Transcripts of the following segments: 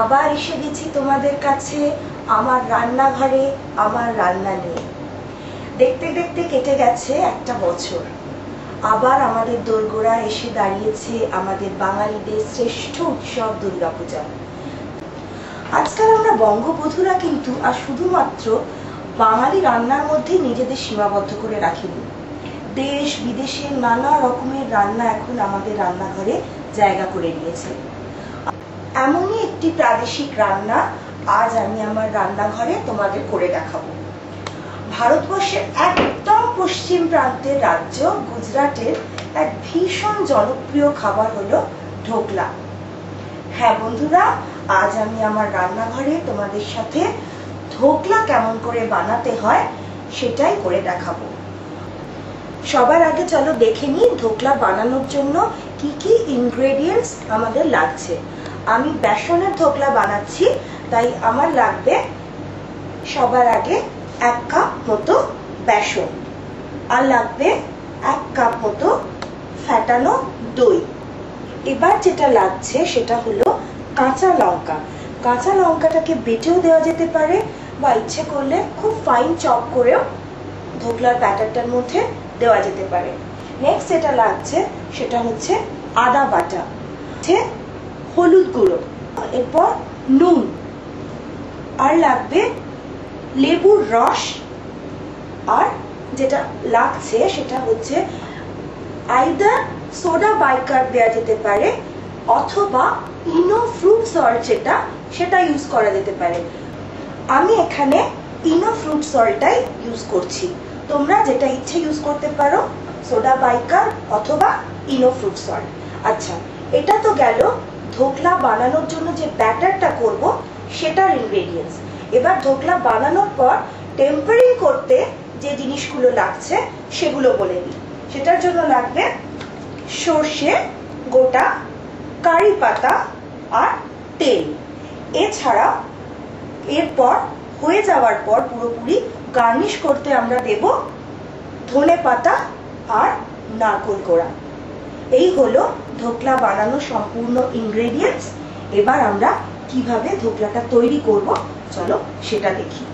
আবার এসে গেছি তোমাদের কাছে আমার রান্নাঘরে আমার রান্না নিয়ে। দেখতে দেখতে কেটে গেছে একটা বছর, আবার আমাদের দোরগোড়া এসে দাঁড়িয়েছে আমাদের বাঙালিদের শ্রেষ্ঠ উৎসব দুর্গাপূজা। আজকাল আমরা বঙ্গবধূরা কিন্তু আর শুধুমাত্র বাঙালি রান্নার মধ্যে নিজেদের সীমাবদ্ধ করে রাখিনি। দেশ বিদেশের নানা রকমের রান্না এখন আমাদের রান্নাঘরে জায়গা করে নিয়েছে। এমনই একটি প্রাদেশিক রান্না আজ আমি আমার রান্নাঘরে তোমাদের করে দেখাবো। ভারতবর্ষের একদম পশ্চিম প্রান্তের রাজ্য গুজরাটের এক ভীষণ জনপ্রিয় খাবার হলো ঢোকলা। হ্যাঁ বন্ধুরা, আজ আমি আমার রান্নাঘরে তোমাদের সাথে ঢোকলা কেমন করে বানাতে হয় সেটাই করে দেখাবো। সবার আগে চলো দেখে নিই ঢোকলা বানানোর জন্য কি কি ইনগ্রেডিয়েন্টস আমাদের লাগছে। আমি বেসনের ঢোকলা বানাচ্ছি, তাই আমার লাগবে সবার আগে 1 কাপ মতো বেসন, আর লাগবে 1 কাপ মতো ফেটানো দই। এবার যেটা লাগছে সেটা হলো কাঁচা লঙ্কা। কাঁচা লঙ্কাটাকে বেটেও দেওয়া যেতে পারে বা ইচ্ছে করলে খুব ফাইন চপ করেও ঢোকলার ব্যাটারটার মধ্যে দেওয়া যেতে পারে। নেক্সট যেটা লাগছে সেটা হচ্ছে আদা বাটা, হলুদ গুঁড়ো, এরপর নুন, আর লাগবে লেবুর রস, আর যেটা লাগছে সেটা হচ্ছে আইদার সোডা বাইকার্ব দেওয়া যেতে পারে অথবা ইনো ফ্রুট সল্ট সেটা ইউজ করা যেতে পারে। আমি এখানে ইনো ফ্রুট সল্টটাই ইউজ করছি, তোমরা যেটা ইচ্ছে ইউজ করতে পারো, সোডা বাইকার্ব অথবা ইনো ফ্রুট সল্ট। আচ্ছা, এটা তো গেল ঢোকলা বানানোর জন্য যে ব্যাটারটা করব সেটার ইনগ্রেডিয়েন্টস। এবার ঢোকলা বানানোর পর টেম্পারিং করতে যে জিনিসগুলো লাগছে সেগুলো বলে দিই। সেটার জন্য লাগবে সর্ষে গোটা, কারি পাতা আর তেল। এছাড়া এরপর হয়ে যাওয়ার পর পুরোপুরি গার্নিশ করতে আমরা দেব ধনে পাতা আর নারকেল কোড়া। এই হলো ঢোকলা বানানোর সম্পূর্ণ ইনগ্রেডিয়েন্টস। এবার আমরা কিভাবে ঢোকলাটা তৈরি করব চলো সেটা দেখি।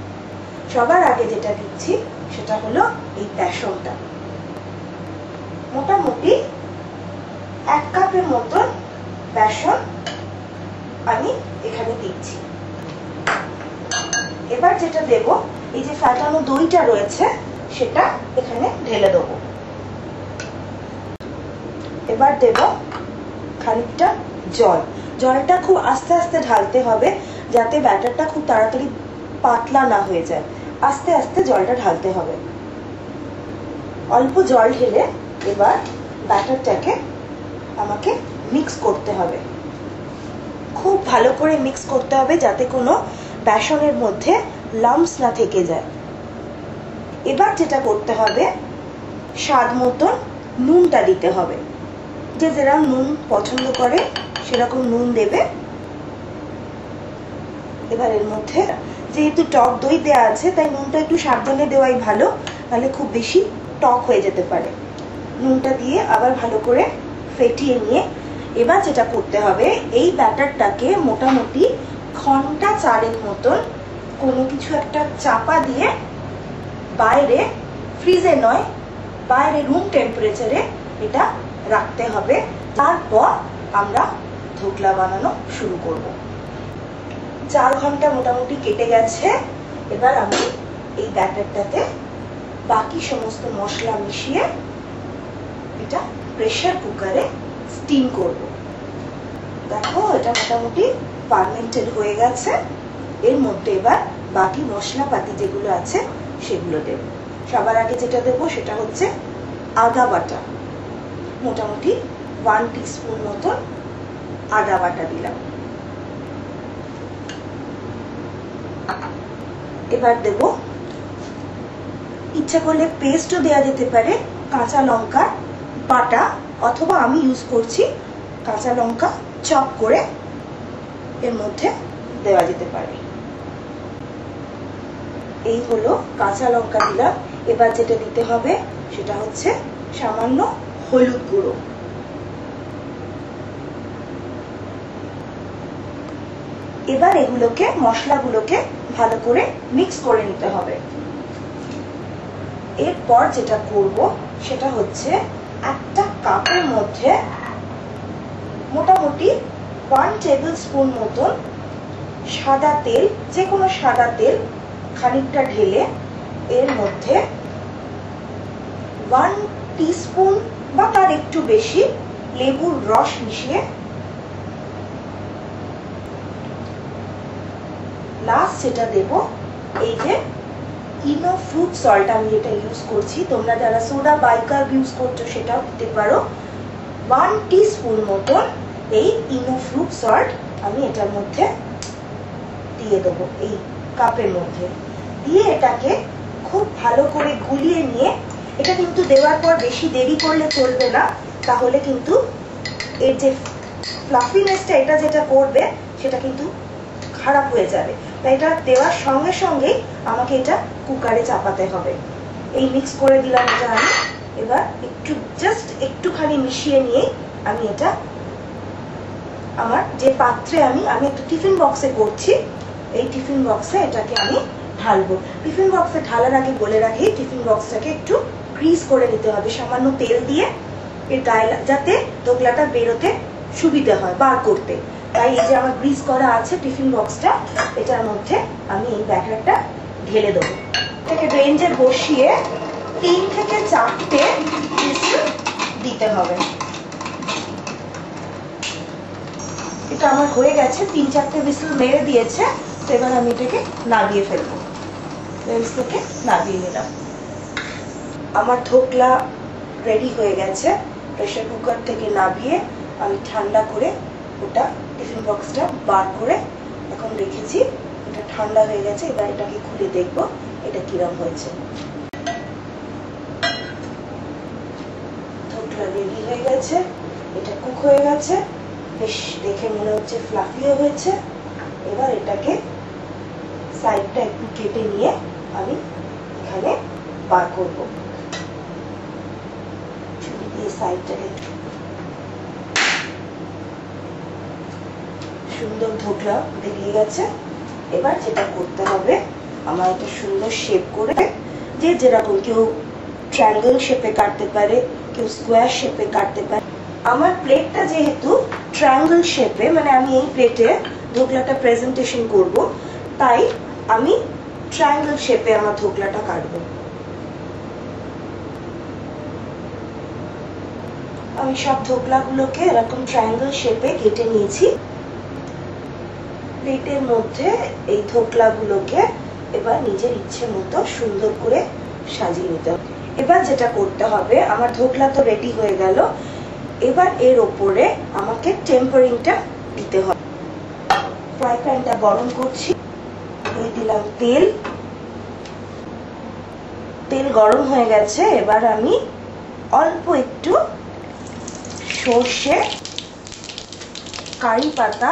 সবার আগে যেটা দিচ্ছি সেটা হলো এই বেসনটা। মোটামুটি 1 কাপের মতন বেসন আমি এখানে দিচ্ছি। এবার যেটা দেব, এই যে ফেটানো দইটা রয়েছে সেটা এখানে ঢেলে দেব। এবার দেব খানিকটা জল। জলটা খুব আস্তে আস্তে ঢালতে হবে যাতে ব্যাটারটা খুব তাড়াতাড়ি পাতলা না হয়ে যায়। আস্তে আস্তে জলটা ঢালতে হবে। অল্প জল ঢেলে এবার ব্যাটারটাকে আমাকে মিক্স করতে হবে। খুব ভালো করে মিক্স করতে হবে যাতে কোনো বেসনের মধ্যে লাম্পস না থেকে যায়। এবার যেটা করতে হবে, স্বাদ মতন নুনটা দিতে হবে। যে যেরকম নুন পছন্দ করে সেরকম নুন দেবে। এবার এর মধ্যে যেহেতু টক দই দেওয়া আছে তাই নুনটা একটু সাবধানে দেওয়াই ভালো, তাহলে খুব বেশি টক হয়ে যেতে পারে। নুনটা দিয়ে আবার ভালো করে ফেটিয়ে নিয়ে এবার যেটা করতে হবে, এই ব্যাটারটাকে মোটামুটি ঘন্টা 4 মতন কোনো কিছু একটা চাপা দিয়ে বাইরে, ফ্রিজে নয়, বাইরে রুম টেম্পারেচারে এটা রাখতে হবে। তারপর আমরা ঢোকলা বানানো শুরু করব। 4 ঘন্টা মোটামুটি কেটে গেছে। এবার আমি এই ব্যাটারটাতে বাকি সমস্ত মশলা মিশিয়ে এটা প্রেসার কুকারে স্টিম করব। দেখো এটা মোটামুটি ফার্মেন্টেড হয়ে গেছে। এর মধ্যে এবার বাকি মশলাপাতি যেগুলো আছে সেগুলো দেব। সবার আগে যেটা দেব সেটা হচ্ছে আদা বাটা। মোটামুটি 1 টিস্পুন মতন আদা বাটা দিলাম। এবার দেব, ইচ্ছা করলে পেস্টও দেওয়া যেতে পারে, কাঁচা লঙ্কা বাটা, অথবা আমি ইউজ করছি কাঁচা লঙ্কা চপ করে এর মধ্যে দেওয়া যেতে পারে। এই হলো কাঁচা লঙ্কা দিলাম। এবার যেটা দিতে হবে সেটা হচ্ছে সামান্য হলুদ গুঁড়ো। এবার এগুলোকে মশলাগুলোকে ভালো করে মিক্স করে নিতে হবে। এরপর যেটা করব সেটা হচ্ছে একটা কাপের মধ্যে মোটামুটি 1 টেবিল স্পুন মতন সাদা তেল, যে কোনো সাদা তেল খানিকটা ঢেলে এর মধ্যে 1 টিস্পুন বা তার একটু বেশি লেবুর রস মিশিয়ে লাস্ট যেটা দেব এই যে ইনো ফ্রুট সল্ট, আমি যেটা ইউজ করছি, তোমরা যারা সোডা বাইকার্ব ইউজ করছো সেটাও দিতে পারো। 1 টিস্পুন মতন এই ইনো ফ্রুট সল্ট আমি এটার মধ্যে দিয়ে দেবো, এই কাপের মধ্যে দিয়ে এটাকে খুব ভালো করে গুলিয়ে নিয়ে, এটা কিন্তু দেওয়ার পর বেশি দেরি করলে চলবে না, তাহলে কিন্তু এর যে ফ্লাফিনেসটা এটা যেটা করবে সেটা কিন্তু খারাপ হয়ে যাবে। তাই এটা দেওয়ার সঙ্গে সঙ্গেই আমাকে এটা কুকারে চাপাতে হবে। এই মিক্স করে দিলাম এটা আমি। এবার একটু জাস্ট একটুখানি মিশিয়ে নিয়ে আমি এটা আমার যে পাত্রে আমি একটা টিফিন বক্সে করছি, এই টিফিন বক্সে এটাকে আমি ঢালবো। টিফিন বক্সে ঢালার আগে বলে রাখি, টিফিন বক্সটাকে একটু গ্রিস করে নিতে হবে সামান্য তেল দিয়ে, এর গায়ে যাতে ধোকলাটা বেরোতে সুবিধা হয় বার করতে। তাই এই যে আমার গ্রিস করা আছে টিফিন বক্সটা, এটার মধ্যে আমি এই ব্যাটারটা ঢেলে দেবো। এটাকে রেঞ্জে বসিয়ে 3 থেকে 4টে হুইসেল দিতে হবে। এটা আমার হয়ে গেছে, 3-4টে হুইসেল মেরে দিয়েছে। তো এবার আমি এটাকে নামিয়ে ফেলবো। থেকে নামিয়ে নিলাম। আমার ধোকলা রেডি হয়ে গেছে। প্রেসার কুকার থেকে নামিয়ে আমি ঠান্ডা করে ওটা টিফিন বক্সটা বার করে এখন রেখেছি। এটা ঠান্ডা হয়ে গেছে, এবার এটাকে খুলে দেখবো এটা কিরম হয়েছে। ধোকলা রেডি হয়ে গেছে, এটা কুক হয়ে গেছে, বেশ দেখে মনে হচ্ছে ফ্লাফিও হয়েছে। এবার এটাকে সাইডটা একটু কেটে নিয়ে আমি এখানে বার করব। ছুরি দিয়ে সাইডটাকে সুন্দর ধোকলা বেরিয়ে গেছে। এবার যেটা করতে হবে, আমার একটা সুন্দর শেপ করে, যে যেরকম, কেউ ট্রায়াঙ্গেল শেপে কাটতে পারে, কেউ স্কোয়ার শেপে কাটতে পারে। আমার প্লেটটা যেহেতু ট্রায়াঙ্গেল শেপে, মানে আমি এই প্লেটে ধোকলাটা প্রেজেন্টেশন করব, তাই আমি ট্রায়াঙ্গেল শেপে আমার ধোকলাটা কাটবো। আমি সব ধোকলাগুলোকে এরকম ট্রায়াঙ্গেল শেপে কেটে নিয়েছি। প্লেটের মধ্যে এই ধোকলাগুলোকে এবার নিজের ইচ্ছে মতো সুন্দর করে সাজিয়ে নিতে হবে। এবার যেটা করতে হবে, আমার ধোকলা তো রেডি হয়ে গেল। এবার এর ওপরে আমাকে টেম্পারিংটা দিতে হবে। ফ্রাই প্যানটা গরম করছি, দিয়ে দিলাম তেল। তেল গরম হয়ে গেছে, এবার আমি অল্প একটু সর্ষে, কারি পাতা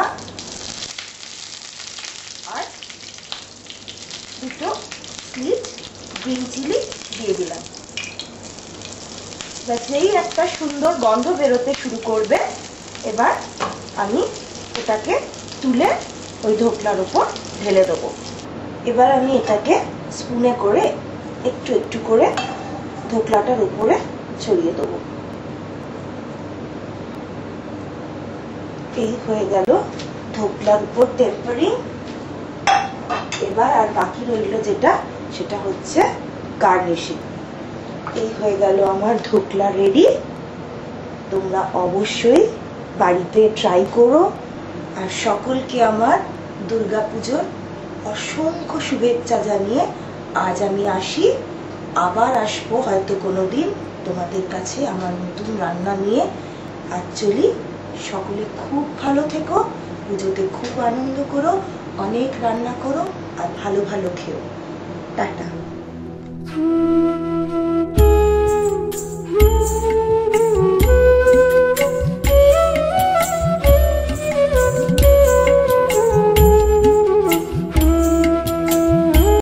আর 2টো স্লিট গ্রিন চিলি দিয়ে দিলাম। যেই একটা সুন্দর গন্ধ বেরোতে শুরু করবে, এবার আমি এটাকে তুলে ওই ধোকলার উপর ঢেলে দেবো। এবার আমি এটাকে স্পুনে করে একটু একটু করে ধোকলাটার উপরে ছড়িয়ে দেবো। এই হয়ে গেল ধোকলার উপর টেম্পারিং। এবার আর বাকি রইল যেটা, সেটা হচ্ছে গার্নিশিং। এই হয়ে গেল আমার ধোকলা রেডি। তোমরা অবশ্যই বাড়িতে ট্রাই করো। আর সকলকে আমার দুর্গাপুজোর অসংখ্য শুভেচ্ছা জানিয়ে আজ আমি আসি। আবার আসবো হয়তো কোনোদিন তোমাদের কাছে আমার নতুন রান্না নিয়ে। আর চলি, সকলে খুব ভালো থেকো, পুজোতে খুব আনন্দ করো, অনেক রান্না করো আর ভালো ভালো খেও। টাটা।